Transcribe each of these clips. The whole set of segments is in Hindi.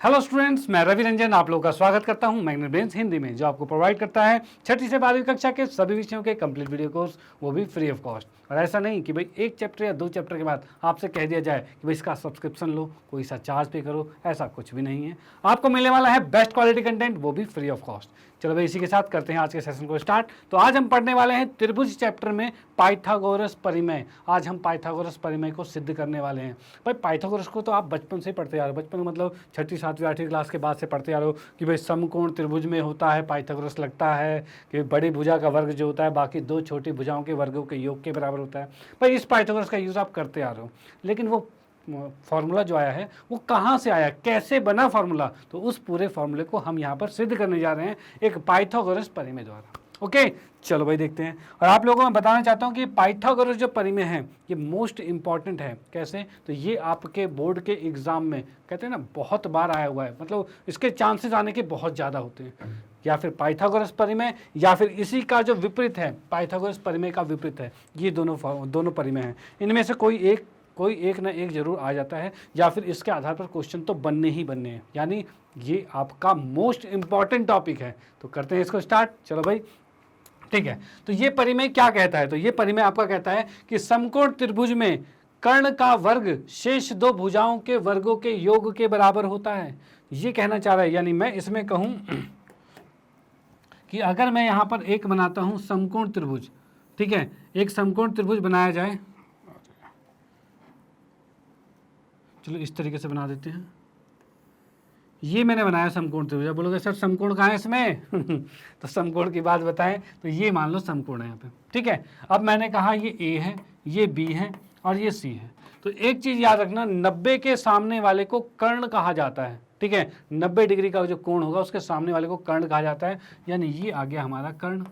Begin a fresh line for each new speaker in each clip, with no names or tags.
हेलो स्टूडेंट्स, मैं रवि रंजन आप लोगों का स्वागत करता हूं मैग्नेट ब्रेन्स हिंदी में, जो आपको प्रोवाइड करता है 6ठी से 12वीं कक्षा के सभी विषयों के कंप्लीट वीडियो कोर्स, वो भी फ्री ऑफ कॉस्ट। और ऐसा नहीं कि भाई एक चैप्टर या 2 चैप्टर के बाद आपसे कह दिया जाए कि भाई इसका सब्सक्रिप्शन लो, कोई सा चार्ज पे करो, ऐसा कुछ भी नहीं है। आपको मिलने वाला है बेस्ट क्वालिटी कंटेंट, वो भी फ्री ऑफ कॉस्ट। चलो भाई, इसी के साथ करते हैं आज के सेशन को स्टार्ट। तो आज हम पढ़ने वाले हैं त्रिभुज चैप्टर में पाइथागोरस परिमेय। आज हम पाइथागोरस परिमेय को सिद्ध करने वाले हैं। भाई पाइथागोरस को तो आप बचपन से पढ़ते आ रहे हो, बचपन मतलब 6ठी 7वीं 8वीं क्लास के बाद से पढ़ते आ रहे हो कि भाई समकोण त्रिभुज में होता है पाइथागोरस लगता है कि बड़ी भुजा का वर्ग जो होता है बाकी 2 छोटी भुजाओं के वर्गों के योग के बराबर होता है। भाई इस पाइथागोरस का यूज़ आप करते आ रहे हो, लेकिन वो फॉर्मूला जो आया है वो कहाँ से आया, कैसे बना फॉर्मूला, तो उस पूरे फॉर्मूले को हम यहाँ पर सिद्ध करने जा रहे हैं एक पाइथागोरस परिमेय द्वारा। ओके, चलो भाई देखते हैं। और आप लोगों को मैं बताना चाहता हूँ कि पाइथागोरस जो परिमेय है ये मोस्ट इंपॉर्टेंट है। कैसे? तो ये आपके बोर्ड के एग्जाम में कहते हैं ना बहुत बार आया हुआ है, मतलब इसके चांसेस आने के बहुत ज़्यादा होते हैं। या फिर पाइथागोरस परिमेय या फिर इसी का जो विपरीत है, पाइथागोरस परिमेय का विपरीत है, ये दोनों परिमेय हैं। इनमें से कोई एक ना एक जरूर आ जाता है, या फिर इसके आधार पर क्वेश्चन तो बनने ही बनने हैं। यानी ये आपका मोस्ट इंपॉर्टेंट टॉपिक है। तो करते हैं इसको स्टार्ट। चलो भाई ठीक है। तो ये परिमेय क्या कहता है? तो ये परिमेय आपका कहता है कि समकोण त्रिभुज में कर्ण का वर्ग शेष 2 भुजाओं के वर्गों के योग के बराबर होता है। ये कहना चाह रहा है, यानी मैं इसमें कहूं कि अगर मैं यहां पर एक बनाता हूं समकोण त्रिभुज, ठीक है, एक समकोण त्रिभुज बनाया जाए, चलो इस तरीके से बना देते हैं। ये मैंने बनाया समकोण त्रिभुज। आप बोलोगे सर समकोण कहाँ है इसमें? तो समकोण की बात बताएं तो ये मान लो समकोण है यहाँ पे, ठीक है। अब मैंने कहा ये ए है, ये बी है और ये सी है। तो एक चीज याद रखना, 90 के सामने वाले को कर्ण कहा जाता है, ठीक है। 90 डिग्री का जो कोण होगा उसके सामने वाले को कर्ण कहा जाता है। यानी ये आ गया हमारा कर्ण,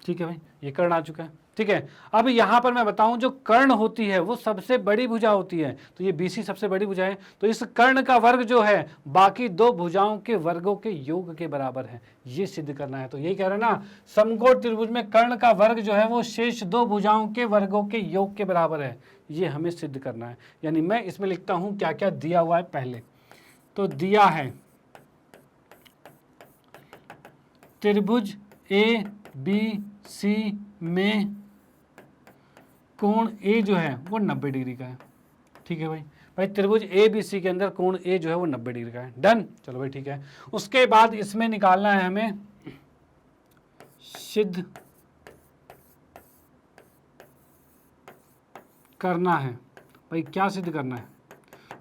ठीक है भाई, ये कर्ण आ चुका है, ठीक है। अब यहाँ पर मैं बताऊं, जो कर्ण होती है वो सबसे बड़ी भुजा होती है, तो ये BC सबसे बड़ी भुजा है। तो इस कर्ण का वर्ग जो है बाकी 2 भुजाओं के वर्गों के योग के बराबर है, ये सिद्ध करना है। तो यही कह रहे हैं ना, समकोण त्रिभुज में कर्ण का वर्ग जो है वो शेष 2 भुजाओं के वर्गों के योग के बराबर है, ये हमें सिद्ध करना है। यानी मैं इसमें लिखता हूं क्या क्या दिया हुआ है। पहले तो दिया है त्रिभुज ABC में कोण A जो है वो 90 डिग्री का है, ठीक है भाई। भाई त्रिभुज ABC के अंदर कोण A जो है वो 90 डिग्री का है। डन, चलो भाई ठीक है। उसके बाद इसमें निकालना है हमें सिद्ध करना है। भाई क्या सिद्ध करना है?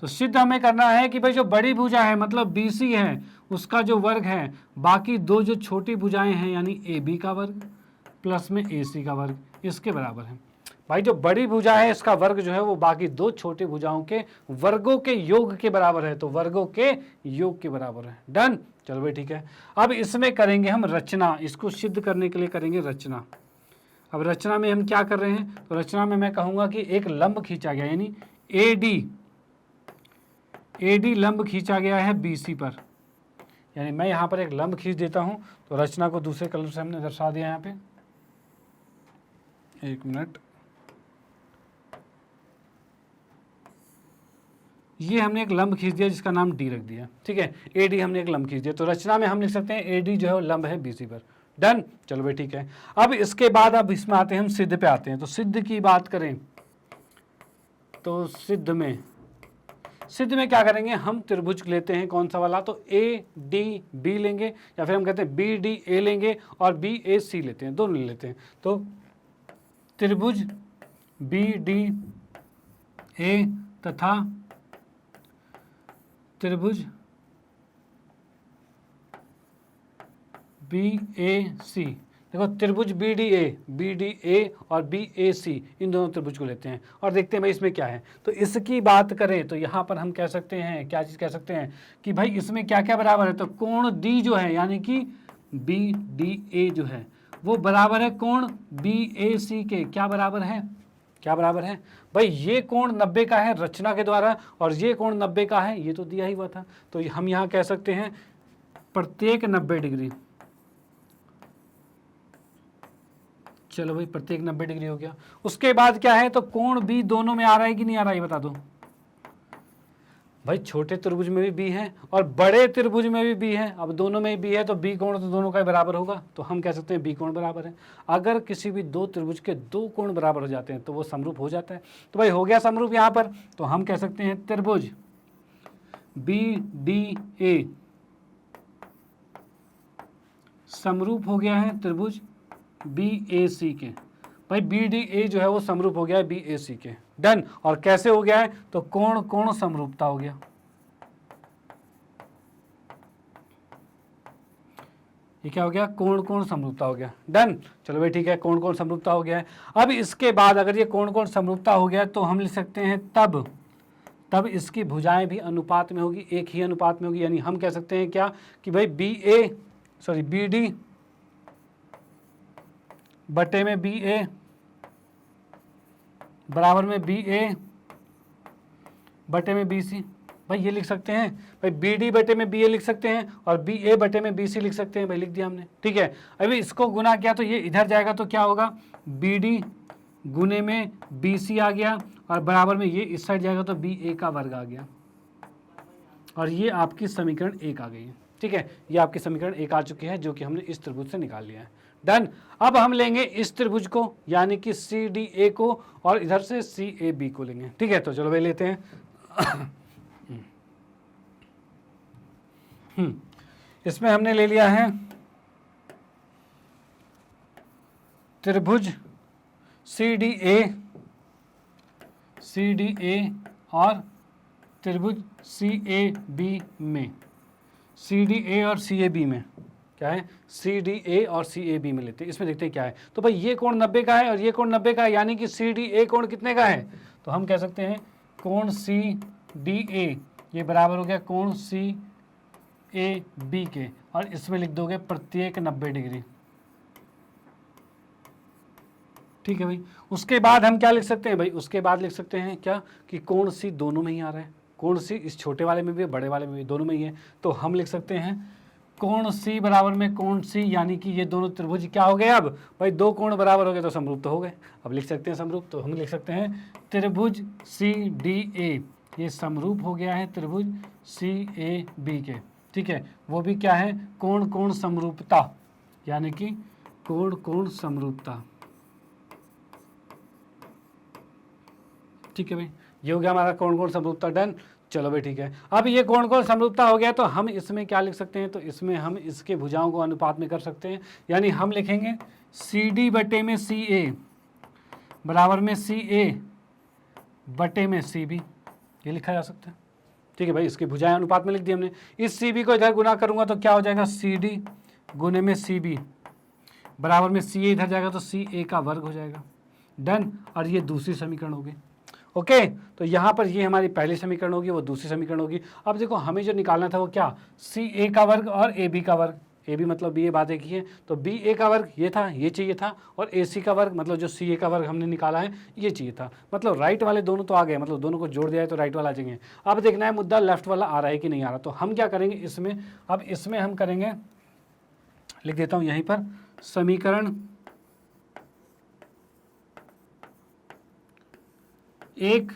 तो सिद्ध हमें करना है कि भाई जो बड़ी भुजा है मतलब BC है उसका जो वर्ग है बाकी 2 जो छोटी भुजाएं हैं यानी AB का वर्ग प्लस में AC का वर्ग, इसके बराबर है। भाई जो बड़ी भुजा है इसका वर्ग जो है वो बाकी 2 छोटी भुजाओं के वर्गों के योग के बराबर है, तो वर्गों के योग के बराबर है। डन, चलो भाई ठीक है। अब इसमें करेंगे हम रचना, इसको सिद्ध करने के लिए करेंगे रचना। अब रचना में हम क्या कर रहे हैं? तो रचना में मैं कहूंगा कि एक लंब खींचा गया, यानी AD लंब खींचा गया है BC पर। यानी मैं यहाँ पर एक लंब खींच देता हूँ। तो रचना को दूसरे कलर से हमने दर्शा दिया यहाँ पे, एक मिनट, ये हमने एक लंब खींच दिया जिसका नाम D रख दिया, ठीक है। AD हमने एक लंब खींच दिया, तो रचना में हम लिख सकते हैं AD जो है वो लंब है BC पर। डन, चलो भाई ठीक है। अब इसके बाद अब इसमें आते हैं, हम सिद्ध पे आते हैं। तो सिद्ध की बात करें तो सिद्ध में क्या करेंगे, हम त्रिभुज लेते हैं कौन सा वाला, तो ADB लेंगे, या फिर हम कहते हैं BDA लेंगे और BAC लेते हैं, दोनों लेते हैं। तो त्रिभुज BDA तथा त्रिभुज BAC। देखो त्रिभुज BDA और BAC, इन दोनों त्रिभुज को लेते हैं और देखते हैं भाई इसमें क्या है। तो इसकी बात करें तो यहाँ पर हम कह सकते हैं, क्या चीज़ कह सकते हैं कि भाई इसमें क्या क्या बराबर है। तो कोण D जो है यानी कि BDA जो है वो बराबर है कोण BAC के। क्या बराबर है? क्या बराबर है भाई? ये कोण 90 का है रचना के द्वारा और ये कोण 90 का है, ये तो दिया ही हुआ था। तो हम यहाँ कह सकते हैं प्रत्येक 90 डिग्री। चलो भाई प्रत्येक 90 डिग्री हो गया। उसके बाद क्या है, तो कोण B दोनों में आ रहा है कि नहीं आ रहा है, बता दो। भाई छोटे त्रिभुज में भी बी है और बड़े त्रिभुज में भी बी है। अब दोनों में बी है तो बी कोण तो दोनों का ही बराबर होगा, तो हम कह सकते हैं बी कोण बराबर है। अगर किसी भी दो त्रिभुज के दो कोण बराबर हो जाते हैं तो वो समरूप हो जाता है। तो भाई हो गया समरूप यहाँ पर, तो हम कह सकते हैं त्रिभुज बी डी ए समरूप हो गया है त्रिभुज बी ए सी के। भाई बी डी ए जो है वो समरूप हो गया है बी ए सी के। डन। और कैसे हो गया है, तो कोण कोण समरूपता हो गया। ये क्या हो गया, कोण कोण समरूपता हो गया। डन। चलो भाई ठीक है, कोण कोण समरूपता हो गया है। अब इसके बाद अगर ये कोण कोण समरूपता हो गया तो हम लिख सकते हैं तब इसकी भुजाएं भी अनुपात में होगी, एक ही अनुपात में होगी। यानी हम कह सकते हैं क्या कि भाई बी डी बटे में बी ए बराबर में बी ए बटे में बी सी। भाई ये लिख सकते हैं, भाई बी डी बटे में बी ए लिख सकते हैं और बी ए बटे में बी सी लिख सकते हैं। भाई लिख दिया हमने, ठीक है। अभी इसको गुना किया तो ये इधर जाएगा तो क्या होगा, बी डी गुने में बी सी आ गया और बराबर में ये इस साइड जाएगा तो बी ए का वर्ग आ गया और ये आपकी समीकरण 1 आ गई है। ठीक है, ये आपकी समीकरण 1 आ चुकी है जो कि हमने इस त्रिभुज से निकाल लिया है। डन। अब हम लेंगे इस त्रिभुज को यानी कि सी डी ए को और इधर से सी ए बी को लेंगे। ठीक है, तो चलो भाई लेते हैं। इसमें हमने ले लिया है त्रिभुज सी डी ए और त्रिभुज सी ए बी में, सी डी ए और सी ए बी में क्या है, सी डी ए और सी ए बी में लेते हैं। इसमें देखते हैं क्या है। तो भाई ये कोण 90 का है और ये कोण 90 का है, यानी कि सी डी ए कोण कितने का है, तो हम कह सकते हैं कोण सी डी ए ये बराबर हो गया कोण सी ए बी के, और इसमें लिख दोगे प्रत्येक 90 डिग्री। ठीक है भाई। उसके बाद हम क्या लिख सकते हैं भाई, उसके बाद लिख सकते हैं क्या कि कोण सी दोनों में ही आ रहा है, कोण सी इस छोटे वाले में भी है बड़े वाले में भी, दोनों में ही है। तो हम लिख सकते हैं कोण सी बराबर में कोण सी, यानी कि ये दोनों त्रिभुज क्या हो गए, अब भाई दो कोण बराबर हो गए तो समरूप तो हो गए। अब लिख सकते हैं समरूप, तो हम लिख सकते हैं त्रिभुज सी डी ए ये समरूप हो गया है त्रिभुज सी ए बी के। ठीक है, वो भी क्या है, कोण कोण समरूपता, यानी कि कोण कोण समरूपता। ठीक है भाई, ये हो गया हमारा कोण कोण समरूपता। डन। चलो भाई ठीक है। अब ये कोण कोण समरूपता हो गया तो हम इसमें क्या लिख सकते हैं, तो इसमें हम इसके भुजाओं को अनुपात में कर सकते हैं। यानी हम लिखेंगे सी डी बटे में सी ए बराबर में सी ए बटे में सी बी, ये लिखा जा सकता है। ठीक है भाई, इसकी भुजाएं अनुपात में लिख दी हमने। इस सी बी को इधर गुना करूंगा तो क्या हो जाएगा, सी डी गुने में सी बी बराबर में सी ए इधर जाएगा तो सी ए का वर्ग हो जाएगा। डन। और ये दूसरी समीकरण होगी। ओके, तो यहाँ पर ये हमारी पहली समीकरण होगी, वो दूसरी समीकरण होगी। अब देखो हमें जो निकालना था वो क्या, सी ए का वर्ग और ए बी का वर्ग। ए बी मतलब बी ए बात एक ही है, तो बी ए का वर्ग ये था, ये चाहिए था, और ए सी का वर्ग मतलब जो सी ए का वर्ग हमने निकाला है ये चाहिए था। मतलब राइट वाले दोनों तो आ गए, मतलब दोनों को जोड़ दिया है तो राइट वाला आ जाएंगे। अब देखना है मुद्दा लेफ्ट वाला आ रहा है कि नहीं आ रहा। तो हम क्या करेंगे इसमें, अब इसमें हम करेंगे, लिख देता हूँ यहीं पर, समीकरण 1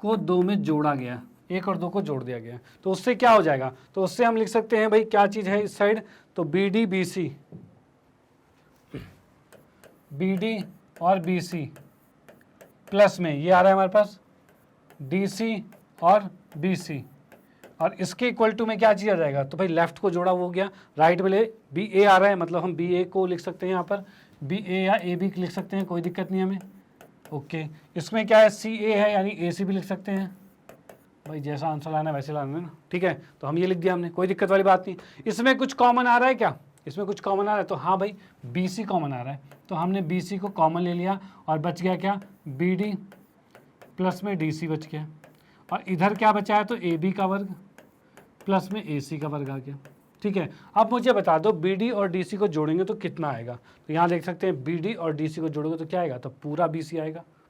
को 2 में जोड़ा गया, 1 और 2 को जोड़ दिया गया, तो उससे क्या हो जाएगा, तो उससे हम लिख सकते हैं भाई क्या चीज़ है इस साइड, तो B D B C, B D और बी सी प्लस में ये आ रहा है हमारे पास डी सी और बी सी, और इसके इक्वल टू में क्या चीज़ आ जाएगा, तो भाई लेफ्ट को जोड़ा हो गया, राइट वाले बी ए आ रहा है, मतलब हम बी ए को लिख सकते हैं यहाँ पर बी ए या ए बी लिख सकते हैं, कोई दिक्कत नहीं हमें। ओके, इसमें क्या है सी ए है यानी ए सी भी लिख सकते हैं, भाई जैसा आंसर लाना है वैसे लाना है ना। ठीक है, तो हम ये लिख दिया हमने, कोई दिक्कत वाली बात नहीं। इसमें कुछ कॉमन आ रहा है क्या, इसमें कुछ कॉमन आ रहा है, तो हाँ भाई बी सी कॉमन आ रहा है, तो हमने बी सी को कॉमन ले लिया और बच गया क्या, बी डी प्लस में डी सी बच गया, और इधर क्या बचा है, तो ए बी का वर्ग प्लस में ए सी का वर्ग आ गया। ठीक है, अब मुझे बता दो बी डी और डी सी को जोड़ेंगे तो कितना आएगा, तो यहाँ देख सकते हैं बी डी और डी सी को जोड़ोगे तो क्या आएगा, तो पूरा बी सी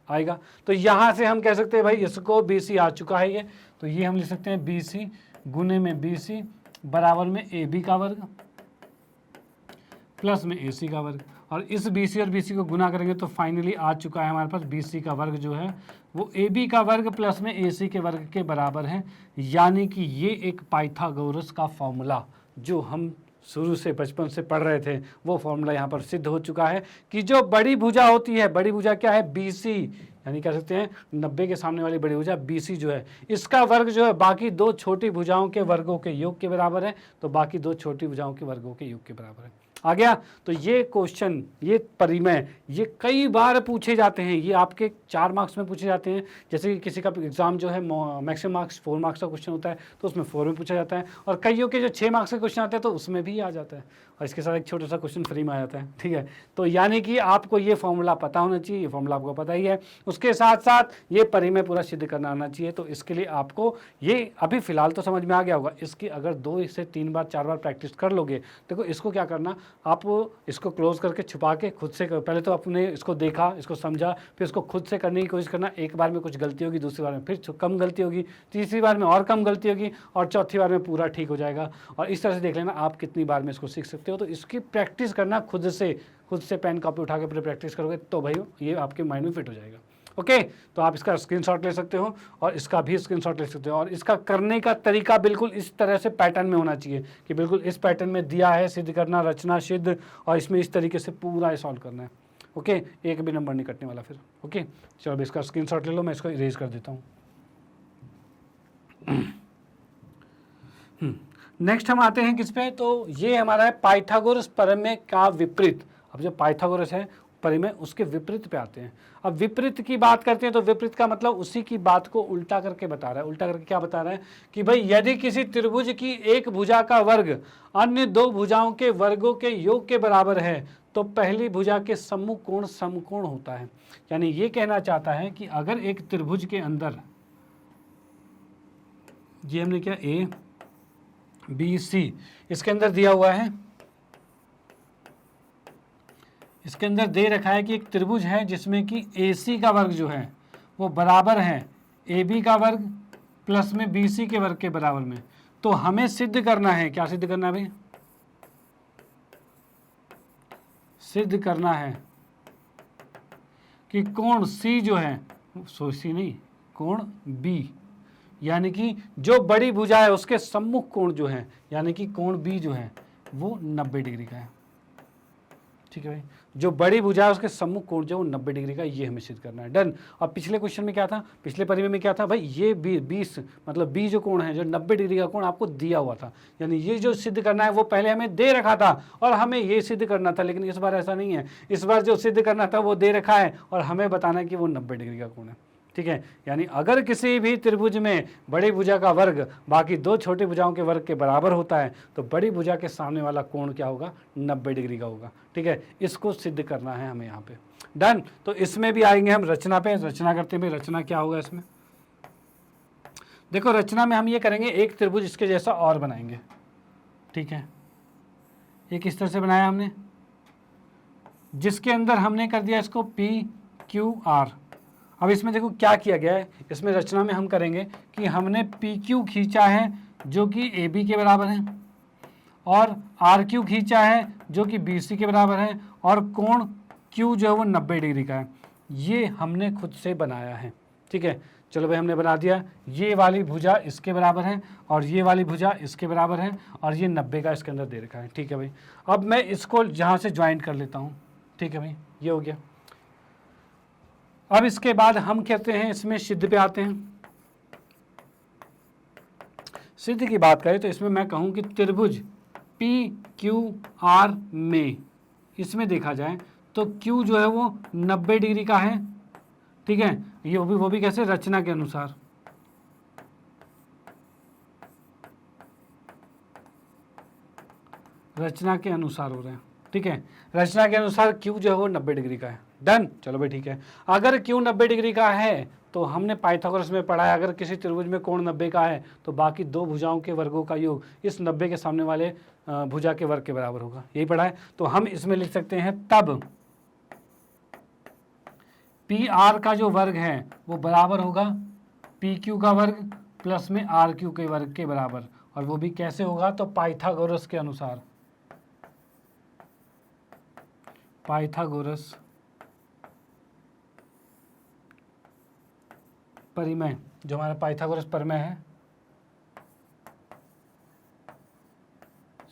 आएगा। तो यहाँ से हम कह सकते हैं भाई इसको बी सी आ चुका है ये, तो ये हम लिख सकते हैं बी सी गुने में बी सी बराबर में ए बी का वर्ग प्लस में ए सी का वर्ग, और इस BC और BC को गुना करेंगे तो फाइनली आ चुका है हमारे पास BC का वर्ग जो है वो AB का वर्ग प्लस में AC के वर्ग के बराबर है। यानी कि ये एक पाइथागोरस का फॉर्मूला जो हम शुरू से बचपन से पढ़ रहे थे वो फॉर्मूला यहाँ पर सिद्ध हो चुका है कि जो बड़ी भुजा होती है, बड़ी भुजा क्या है BC, यानी कह सकते हैं 90 के सामने वाली बड़ी भुजा BC जो है, इसका वर्ग जो है बाकी दो छोटी भुजाओं के वर्गों के योग के बराबर है। तो बाकी दो छोटी भुजाओं के वर्गों के योग के बराबर है। आ गया। तो ये क्वेश्चन, ये परिमेय, ये कई बार पूछे जाते हैं। ये आपके 4 मार्क्स में पूछे जाते हैं। जैसे कि किसी का एग्जाम जो है मैक्सिमम मार्क्स 4 मार्क्स का क्वेश्चन होता है तो उसमें 4 में पूछा जाता है, और कईयों के जो 6 मार्क्स के क्वेश्चन आते हैं तो उसमें भी आ जाता है, और इसके साथ एक छोटा सा क्वेश्चन फ्री में आ जाता है। ठीक है, तो यानी कि आपको ये फॉर्मूला पता होना चाहिए। ये फॉर्मूला आपको पता ही है, उसके साथ साथ ये परिमेय पूरा सिद्ध करना आना चाहिए। तो इसके लिए आपको ये अभी फिलहाल तो समझ में आ गया होगा। इसकी अगर 2 से 3 बार 4 बार प्रैक्टिस कर लोगे, देखो इसको क्या करना, आप इसको क्लोज करके छुपा के खुद से पहले तो आपने इसको देखा, इसको समझा, फिर इसको खुद से करने की कोशिश करना। एक बार में कुछ गलती होगी, दूसरी बार में फिर कम गलती होगी, तीसरी बार में और कम गलती होगी, और चौथी बार में पूरा ठीक हो जाएगा। और इस तरह से देख लेना आप कितनी बार में इसको सीख सकते हो। तो इसकी प्रैक्टिस करना खुद से पेन कॉपी उठा के पूरे प्रैक्टिस करोगे तो भाई ये आपके माइंड में फिट हो जाएगा। ओके, तो आप इसका स्क्रीनशॉट ले सकते हो और इसका भी स्क्रीनशॉट ले सकते हो। और इसका करने का तरीका बिल्कुल इस तरह से पैटर्न में होना चाहिए कि बिल्कुल इस पैटर्न में दिया है सिद्ध करना, रचना सिद्ध, और इसमें इस तरीके से पूरा सॉल्व करना है। ओके, एक भी नंबर नहीं कटने वाला फिर। ओके, चलो अब इसका स्क्रीनशॉट ले लो, मैं इसको इरेज कर देता हूँ। नेक्स्ट हम आते हैं किस पे, तो ये हमारा है पाइथागोरस परिमेय का विपरीत। अब जो पाइथागोरस है परिमेय, उसके विपरीत पे आते हैं। अब विपरीत की बात करते हैं तो विपरीत का मतलब उसी की बात को उल्टा करके बता रहा है। उल्टा करके क्या बता रहा है कि भाई यदि किसी त्रिभुज की एक भुजा का वर्ग अन्य दो भुजाओं के वर्गों के योग के बराबर है तो पहली भुजा के सम्मुख कोण समकोण होता है। यानी ये कहना चाहता है कि अगर एक त्रिभुज के अंदर, ये हमने क्या ABC इसके अंदर दिया हुआ है, इसके अंदर दे रखा है कि एक त्रिभुज है जिसमें कि AC का वर्ग जो है वो बराबर है AB का वर्ग प्लस में BC के वर्ग के बराबर में। तो हमें सिद्ध करना है, क्या सिद्ध करना है भाई, सिद्ध करना है कि कोण C जो है, C नहीं, कोण B, यानी कि जो बड़ी भुजा है उसके सम्मुख कोण जो है, यानी कि कोण B जो है वो 90 डिग्री का है। ठीक है भाई, जो बड़ी भुजा है उसके सम्मुख कोण जो 90 डिग्री का, ये हमें सिद्ध करना है। डन। और पिछले क्वेश्चन में क्या था, पिछले परिमेय में क्या था भाई, ये 20 मतलब B जो कोण है, जो 90 डिग्री का कोण आपको दिया हुआ था, यानी ये जो सिद्ध करना है वो पहले हमें दे रखा था और हमें ये सिद्ध करना था। लेकिन इस बार ऐसा नहीं है, इस बार जो सिद्ध करना था वो दे रखा है और हमें बताना है कि वो 90 डिग्री का कोण है। ठीक है, यानी अगर किसी भी त्रिभुज में बड़ी भुजा का वर्ग बाकी दो छोटी भुजाओं के वर्ग के बराबर होता है तो बड़ी भुजा के सामने वाला कोण क्या होगा, 90 डिग्री का होगा। ठीक है, इसको सिद्ध करना है हमें यहाँ पे। डन। तो इसमें भी आएंगे हम रचना पे, रचना करते हैं। रचना क्या होगा इसमें, देखो रचना में हम ये करेंगे, एक त्रिभुज इसके जैसा और बनाएंगे। ठीक है, एक इस तरह से बनाया हमने, जिसके अंदर हमने कर दिया इसको PQR। अब इसमें देखो क्या किया गया है, इसमें रचना में हम करेंगे कि हमने PQ खींचा है जो कि AB के बराबर है, और RQ खींचा है जो कि BC के बराबर है, और कोण Q जो है वो 90 डिग्री का है। ये हमने खुद से बनाया है। ठीक है, चलो भाई हमने बना दिया। ये वाली भुजा इसके बराबर है और ये वाली भुजा इसके बराबर है और ये 90 का इसके अंदर दे रखा है। ठीक है भाई, अब मैं इसको जहाँ से ज्वाइन कर लेता हूँ। ठीक है भाई, ये हो गया। अब इसके बाद हम कहते हैं इसमें सिद्ध पे आते हैं। सिद्ध की बात करें तो इसमें मैं कहूँ कि त्रिभुज PQR में इसमें देखा जाए तो Q जो है वो 90 डिग्री का है। ठीक है, ये वो भी कैसे, रचना के अनुसार। रचना के अनुसार हो रहे हैं। ठीक है, रचना के अनुसार Q जो है वो 90 डिग्री का है। डन। चलो भाई ठीक है, अगर Q 90 डिग्री का है तो हमने पाइथागोरस में पढ़ा है, अगर किसी त्रिभुज में कोण 90 का है तो बाकी दो भुजाओं के वर्गों का योग इस 90 के सामने वाले भुजा के वर्ग के बराबर होगा। यही पढ़ा है। तो हम इसमें लिख सकते हैं तब PR का जो वर्ग है वो बराबर होगा PQ का वर्ग प्लस में RQ के वर्ग के बराबर। और वो भी कैसे होगा, तो पाइथागोरस के अनुसार। पाइथागोरस परिमेय, जो हमारा पाइथागोरस परिमेय है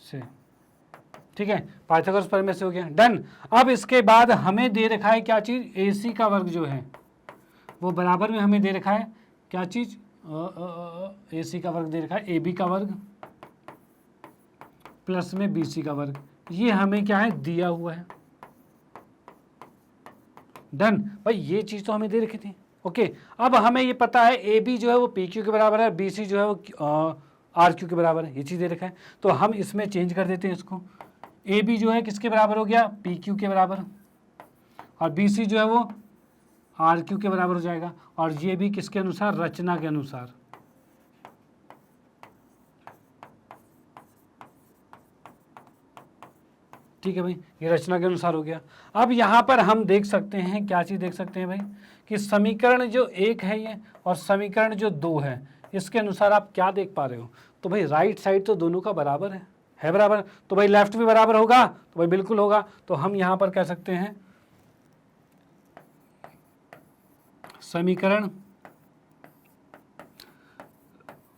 से, ठीक है, पाइथागोरस परिमेय से हो गया, डन। अब इसके बाद हमें दे रखा है क्या चीज, AC का वर्ग जो है वो बराबर में हमें दे रखा है क्या चीज, AC का वर्ग दे रखा है AB का वर्ग प्लस में BC का वर्ग, ये हमें क्या है दिया हुआ है, डन भाई, ये चीज तो हमें दे रखी थी। ओके, अब हमें ये पता है AB जो है वो PQ के बराबर है, BC जो है वो RQ के बराबर है, ये चीज दे रखा है, तो हम इसमें चेंज कर देते हैं इसको। AB जो है किसके बराबर हो गया, PQ के बराबर, और BC जो है वो RQ के बराबर हो जाएगा, और ये भी किसके अनुसार, रचना के अनुसार। ठीक है भाई, ये रचना के अनुसार हो गया। अब यहाँ पर हम देख सकते हैं, क्या चीज़ देख सकते हैं भाई, कि समीकरण जो 1 है ये और समीकरण जो 2 है, इसके अनुसार आप क्या देख पा रहे हो, तो भाई राइट साइड तो दोनों का बराबर है बराबर, तो भाई लेफ्ट भी बराबर होगा, तो भाई बिल्कुल होगा, तो हम यहाँ पर कह सकते हैं समीकरण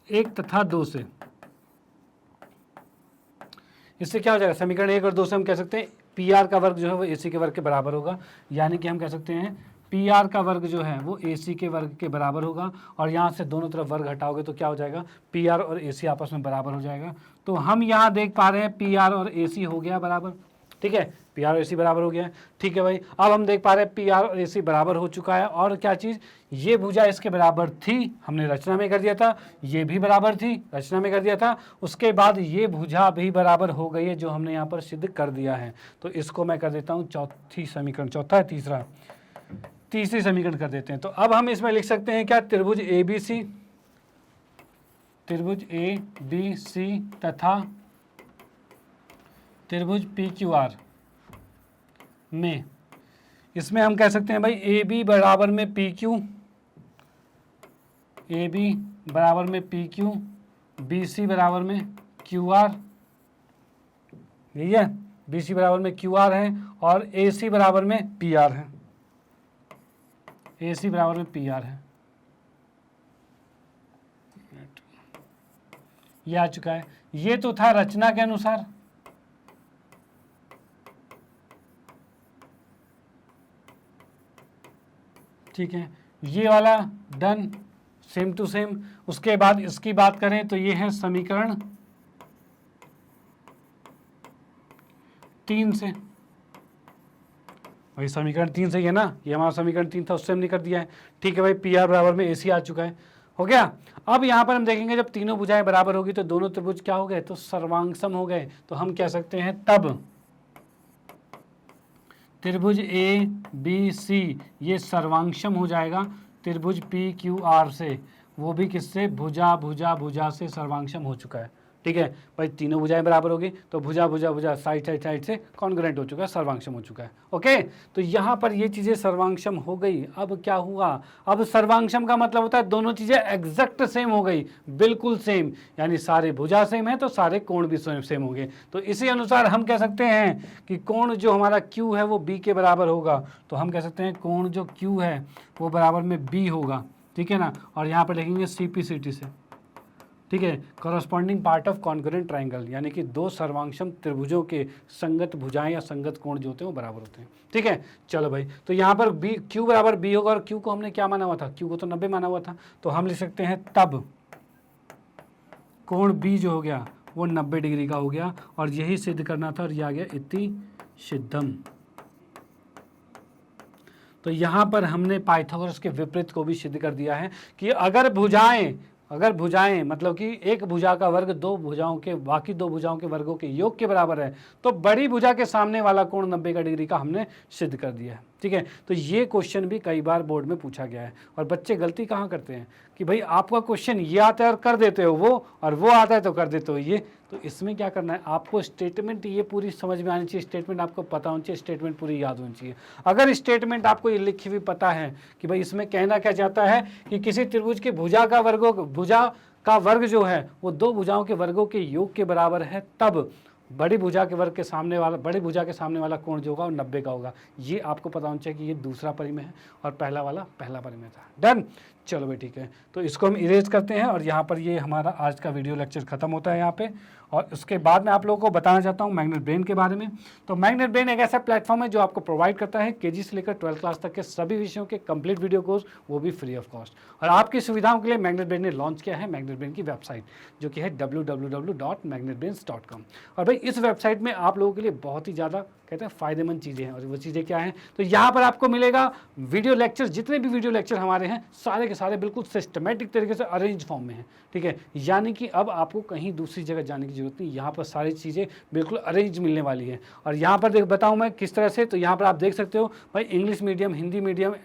1 तथा 2 से, इससे क्या हो जाएगा, समीकरण 1 और 2 से हम कह सकते हैं PR का वर्ग जो है वो AC के वर्ग के बराबर होगा, यानी कि हम कह सकते हैं PR का वर्ग जो है वो AC के वर्ग के बराबर होगा, और यहाँ से दोनों तरफ वर्ग हटाओगे तो क्या हो जाएगा, PR और AC आपस में बराबर हो जाएगा। तो हम यहाँ देख पा रहे हैं PR और AC हो गया बराबर, ठीक है, PR और AC बराबर हो गया है, ठीक है भाई। अब हम देख पा रहे हैं PR और AC बराबर हो चुका है, और क्या चीज़, ये भुजा इसके बराबर थी, हमने रचना में कर दिया था, ये भी बराबर थी, रचना में कर दिया था, उसके बाद ये भुजा भी बराबर हो गई है, जो हमने यहाँ पर सिद्ध कर दिया है। तो इसको मैं कर देता हूँ चौथी समीकरण, चौथा है तीसरी समीकरण कर देते हैं। तो अब हम इसमें लिख सकते हैं क्या, त्रिभुज ABC तथा त्रिभुज PQR में, इसमें हम कह सकते हैं भाई AB बराबर में PQ, BC बराबर में QR, यही है, BC बराबर में QR है, और AC बराबर में PR है, AC बराबर में PR है, ये आ चुका है। ये तो था रचना के अनुसार, ठीक है, ये वाला डन, सेम टू सेम। उसके बाद इसकी बात करें तो ये है समीकरण 3 से, वही समीकरण 3 से ही है ना, ये हमारा समीकरण 3 था, उससे हमने कर दिया है, ठीक है भाई। PR बराबर में AC आ चुका है, हो गया। अब यहाँ पर हम देखेंगे जब तीनों भुजाएं बराबर होगी तो दोनों त्रिभुज क्या हो गए, तो सर्वांगसम हो गए, तो हम कह सकते हैं तब त्रिभुज ABC ये सर्वांगसम हो जाएगा त्रिभुज PQR से, वो भी किससे, भुजा से सर्वांगसम हो चुका है, ठीक है भाई। तीनों भुजाएं बराबर होगी तो भुजा साइड से कॉन्ग्रुएंट हो चुका है, सर्वांगसम हो चुका है। ओके, तो यहाँ पर ये चीज़ें सर्वांगसम हो गई। अब क्या हुआ, अब सर्वांगसम का मतलब होता है दोनों चीज़ें एग्जैक्ट सेम हो गई, बिल्कुल सेम, यानी सारे भुजा सेम है तो सारे कोण भी सेम हो गए। तो इसी अनुसार हम कह सकते हैं कि कोण जो हमारा Q है वो B के बराबर होगा, तो हम कह सकते हैं कोण जो Q है वो बराबर में B होगा, ठीक है ना। और यहाँ पर लिखेंगे CPCT से, ठीक है, corresponding part of congruent triangle, यानी कि दो सर्वांगसम त्रिभुजों के संगत भुजाएं या संगत कोण जो होते हैं वो बराबर होते हैं, ठीक है। चलो भाई, तो यहाँ पर Q बराबर B होगा, और Q को हमने क्या माना हुआ था, Q को तो 90 माना हुआ था, तो हम लिख सकते हैं तब कोण B जो हो गया वो 90 डिग्री का हो गया, और यही सिद्ध करना था, और यह आ गया इति सिद्धम। तो यहाँ पर हमने पाइथागोरस के विपरीत को भी सिद्ध कर दिया है कि अगर भुजाएं मतलब कि एक भुजा का वर्ग दो भुजाओं के बाकी दो भुजाओं के वर्गों के योग के बराबर है, तो बड़ी भुजा के सामने वाला कोण 90 का डिग्री का हमने सिद्ध कर दिया है, ठीक है। तो ये क्वेश्चन भी कई बार बोर्ड में पूछा गया है, और बच्चे गलती कहाँ करते हैं कि भाई आपका क्वेश्चन ये आता है और कर देते हो वो, और वो आता है तो कर देते हो ये। तो इसमें क्या करना है, आपको स्टेटमेंट ये पूरी समझ में आनी चाहिए, स्टेटमेंट आपको पता होनी चाहिए, स्टेटमेंट पूरी याद होनी चाहिए। अगर स्टेटमेंट आपको ये लिखी हुई पता है कि भाई इसमें कहना क्या चाहता है कि किसी त्रिभुज की भुजा का वर्ग जो है वो दो भुजाओं के वर्गों के योग के बराबर है, तब बड़ी भुजा के वर्ग के सामने वाला, बड़ी भुजा के सामने वाला कोण जो होगा वो 90 का होगा। ये आपको पता होना चाहिए कि ये दूसरा परिमेय है और पहला वाला पहला परिमेय था। डन, चलो भाई ठीक है, तो इसको हम इरेज करते हैं और यहाँ पर ये हमारा आज का वीडियो लेक्चर खत्म होता है यहाँ पे। और उसके बाद मैं आप लोगों को बताना चाहता हूँ मैग्नेट ब्रेन के बारे में। तो मैग्नेट ब्रेन एक ऐसा प्लेटफॉर्म है जो आपको प्रोवाइड करता है केजी से लेकर 12th क्लास तक के सभी विषयों के कंप्लीट वीडियो कोर्स, वो भी फ्री ऑफ कॉस्ट। और आपकी सुविधाओं के लिए मैग्नेट ब्रेन ने लॉन्च किया है मैग्नेट ब्रेन की वेबसाइट, जो कि है www.magnetbrains.com। और भाई इस वेबसाइट में आप लोगों के लिए बहुत ही ज़्यादा कहते हैं फ़ायदेमंद चीज़ें हैं। और वो चीज़ें क्या हैं, तो यहाँ पर आपको मिलेगा वीडियो लेक्चर, जितने भी वीडियो लेक्चर हमारे हैं सारे के सारे बिल्कुल सिस्टमेटिक तरीके से अरेंज फॉर्म में हैं, ठीक है। यानी कि अब आपको कहीं दूसरी जगह जाने की जरूरत नहीं, यहाँ पर सारी चीज़ें बिल्कुल अरेंज मिलने वाली हैं। और यहाँ पर बताऊँ मैं किस तरह से, तो यहाँ पर आप देख सकते हो भाई English medium, Hindi medium,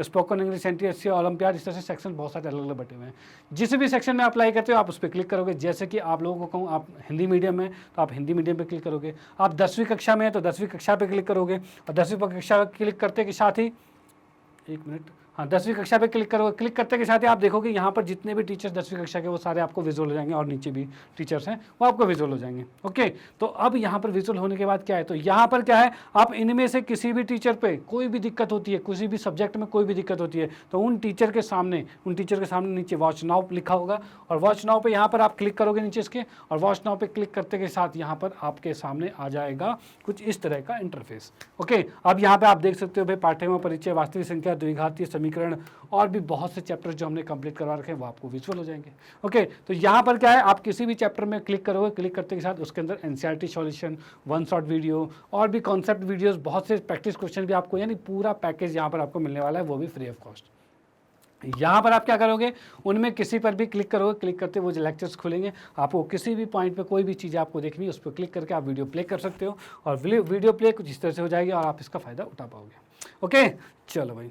spoken English, NTSC, olympiad, इस तरह से सेक्शन बहुत सारे अलग अलग बटे हुए हैं। जिस भी सेक्शन में अप्लाई करते हो आप उस पर क्लिक करोगे। जैसे कि आप लोगों को कहूँ, आप हिंदी मीडियम में तो आप हिंदी मीडियम पर क्लिक करोगे, आप 10वीं कक्षा में है तो 10वीं कक्षा पर क्लिक करोगे। और 10वीं कक्षा पर क्लिक करते के साथ ही, एक मिनट, हाँ 10वीं कक्षा पे क्लिक करोगे। क्लिक करते के साथ ही आप देखोगे यहाँ पर जितने भी टीचर्स 10वीं कक्षा के वो सारे आपको विजुअल हो जाएंगे, और नीचे भी टीचर्स हैं वो आपको विजुअल हो जाएंगे। ओके, तो अब यहाँ पर विजुअल होने के बाद क्या है, तो यहाँ पर क्या है, आप इनमें से किसी भी टीचर पे कोई भी दिक्कत होती है, किसी भी सब्जेक्ट में कोई भी दिक्कत होती है, तो उन टीचर के सामने नीचे वॉच नाउ लिखा होगा, और वॉच नाउ पे यहाँ पर आप क्लिक करोगे नीचे इसके, और वॉच नाउ पे क्लिक करते के साथ यहाँ पर आपके सामने आ जाएगा कुछ इस तरह का इंटरफेस। ओके, अब यहाँ पे आप देख सकते हो भाई पाठ्यक्रम परिचय, वास्तविक संख्या, द्विघातीय समीकरण और भी बहुत से चैप्टर्स जो हमने कंप्लीट करवा रखे हैं वो आपको विजुअल हो जाएंगे। ओके, तो यहाँ पर क्या है, आप किसी भी चैप्टर में क्लिक करोगे, क्लिक करते के साथ उसके अंदर NCERT सॉल्यूशन, 1 शॉट वीडियो और भी कॉन्सेप्ट वीडियोस, बहुत से प्रैक्टिस क्वेश्चन भी आपको, यानी पूरा पैकेज यहाँ पर आपको मिलने वाला है, वो भी फ्री ऑफ कॉस्ट। यहाँ पर आप क्या करोगे, उनमें किसी पर भी क्लिक करोगे, क्लिक करते वो जो लेक्चर्स खुलेंगे, आपको किसी भी पॉइंट पे कोई भी चीज़ आपको देखनी है उस पर क्लिक करके आप वीडियो प्ले कर सकते हो, और वीडियो प्ले कुछ इस तरह से हो जाएगी और आप इसका फ़ायदा उठा पाओगे। ओके, चलो भाई,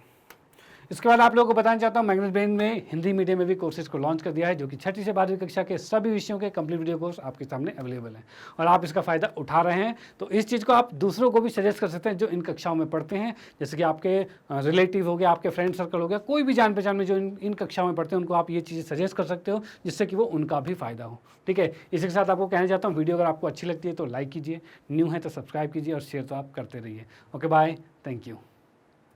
इसके बाद आप लोगों को बताना चाहता हूँ मैग्नेट ब्रेन में हिंदी मीडियम में भी कोर्सेज को लॉन्च कर दिया है, जो कि 6ठी से 12वीं कक्षा के सभी विषयों के कंप्लीट वीडियो कोर्स आपके सामने अवेलेबल हैं और आप इसका फ़ायदा उठा रहे हैं। तो इस चीज़ को आप दूसरों को भी सजेस्ट कर सकते हैं जो इन कक्षाओं में पढ़ते हैं, जैसे कि आपके रिलेटिव हो गया, आपके फ्रेंड सर्कल हो गया, कोई भी जान पहचान में जो इन कक्षाओं में पढ़ते हैं उनको आप ये चीज़ें सजेस्ट कर सकते हो, जिससे कि वो उनका भी फ़ायदा हो। ठीक है, इसी के साथ आपको कहना चाहता हूँ, वीडियो अगर आपको अच्छी लगती है तो लाइक कीजिए, न्यू है तो सब्सक्राइब कीजिए और शेयर तो आप करते रहिए। Okay bye, thank you.